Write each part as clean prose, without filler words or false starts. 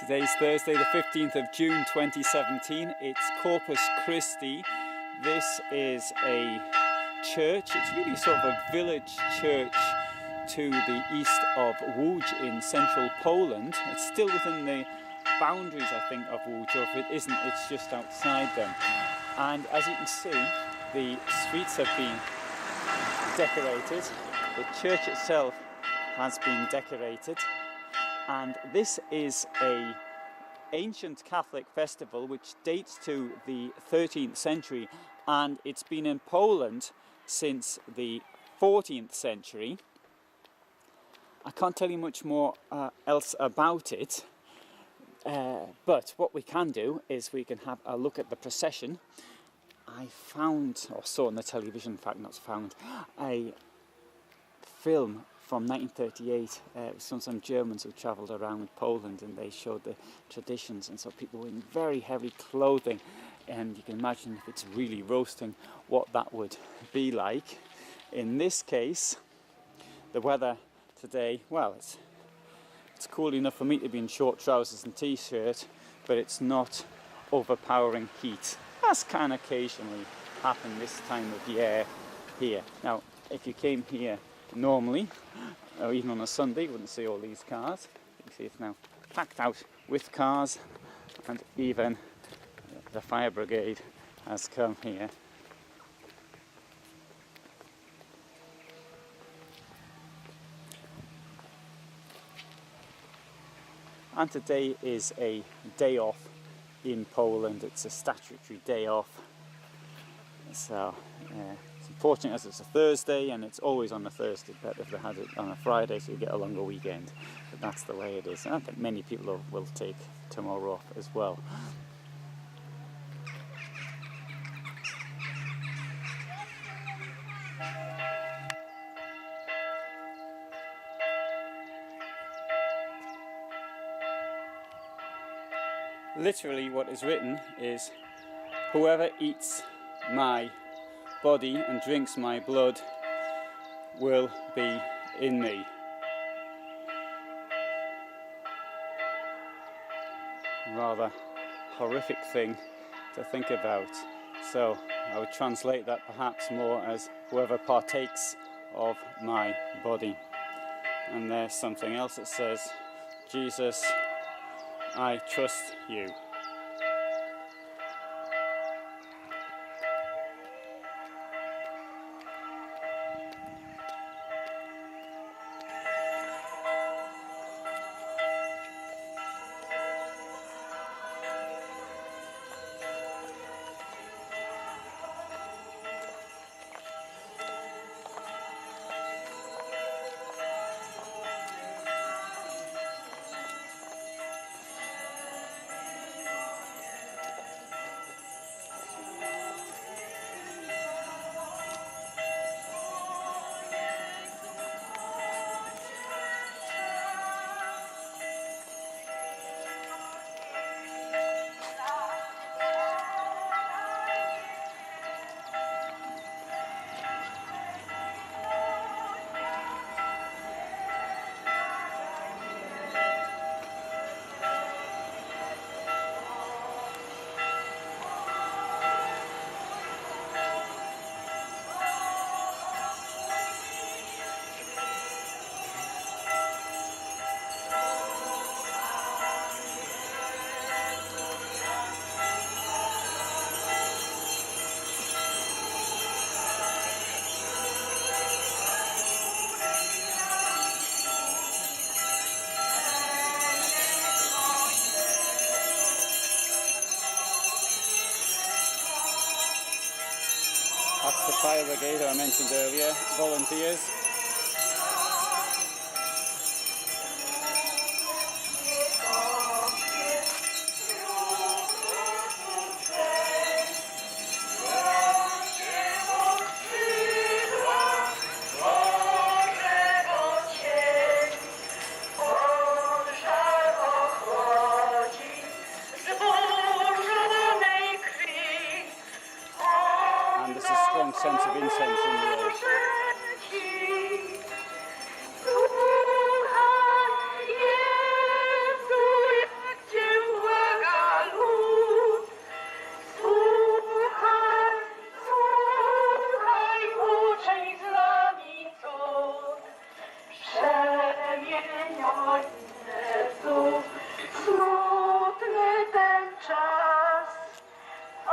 Today's Thursday, the 15th of June 2017. It's Corpus Christi. This is a church. It's really sort of a village church to the east of Łódź in central Poland. It's still within the boundaries, I think, of Łódź, or if it isn't, it's just outside them. And as you can see, the streets have been decorated. The church itself has been decorated. And this is an ancient Catholic festival which dates to the 13th century, and it's been in Poland since the 14th century. I can't tell you much more else about it, but what we can do is we can have a look at the procession. I found, or saw on the television, in fact not found, a film from 1938. It was some Germans who travelled around Poland, and they showed the traditions, and so people were in very heavy clothing, and you can imagine if it's really roasting what that would be like. In this case, the weather today, well, it's cool enough for me to be in short trousers and t-shirt, but it's not overpowering heat, as can occasionally happen this time of year here. Now, if you came here normally, or even on a Sunday, you wouldn't see all these cars. You can see it's now packed out with cars, and even the fire brigade has come here. And today is a day off in Poland. It's a statutory day off. So it's unfortunate as it's a Thursday, and it's always on a Thursday, but if they had it on a Friday, so you get a longer weekend. But that's the way it is. And I think many people will take tomorrow off as well. Literally what is written is, "Whoever eats my body and drinks my blood will be in me." Rather horrific thing to think about. So I would translate that perhaps more as, "Whoever partakes of my body." And there's something else that says, "Jesus, I trust you." That's the fire brigade I mentioned earlier, volunteers. And there's a strong sense of incense in the air. Jezu, smutny ten czas. O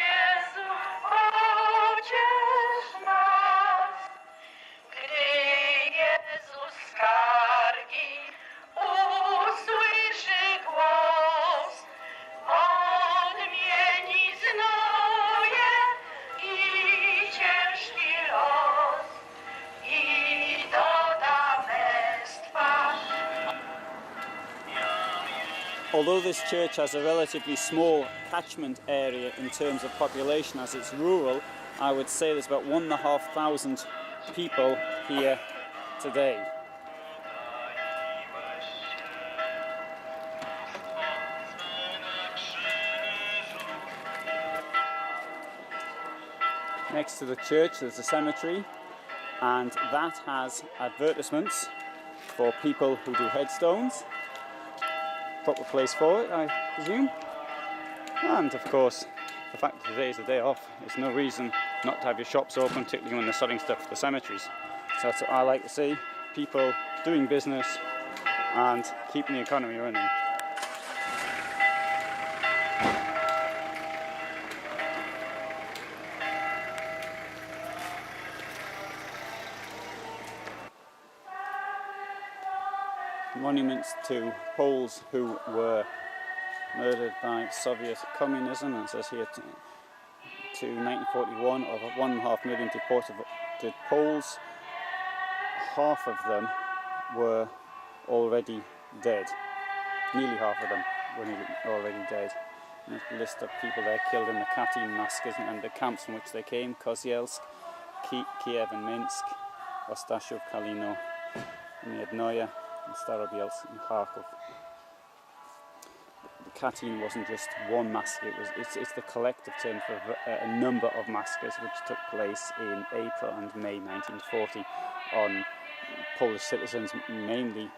Jezu, pociesz nas, gdy Jezus skargi usłyszy głos, odmieni znoje i ciężki los i doda męstwa. Although this church has a relatively small catchment area in terms of population as it's rural, I would say there's about 1,500 people here today. Next to the church there's a cemetery, and that has advertisements for people who do headstones. Proper place for it, I presume. And of course, the fact that today is a day off is no reason not to have your shops open, particularly when they're selling stuff for the cemeteries. So that's what I like to see, people doing business and keeping the economy running. Monuments to Poles who were murdered by Soviet communism, and it says here to 1941 of 1.5 million deported Poles. Half of them were already dead. Nearly half of them were already dead. And there's a list of people there killed in the Katyn massacres and the camps from which they came: Kozielsk, Kiev and Minsk, Ostashov, Kalino, Miednoye, and Starobielsk and Kharkov. The Katyn wasn't just one massacre, it's the collective term for a number of massacres which took place in April and May 1940 on Polish citizens, mainly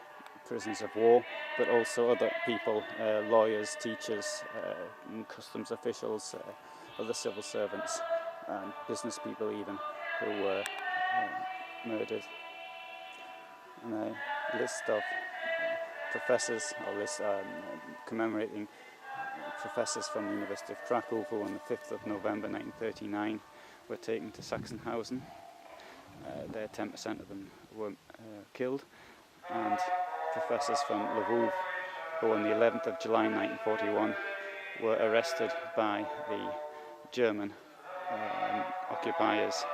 prisoners of war, but also other people, lawyers, teachers, customs officials, other civil servants, business people even, who were murdered. And a list of professors, or list commemorating professors from the University of Krakow who on the 5th of November 1939 were taken to Sachsenhausen. There 10% of them were killed, and professors from Lvov who on the 11th of July 1941 were arrested by the German occupiers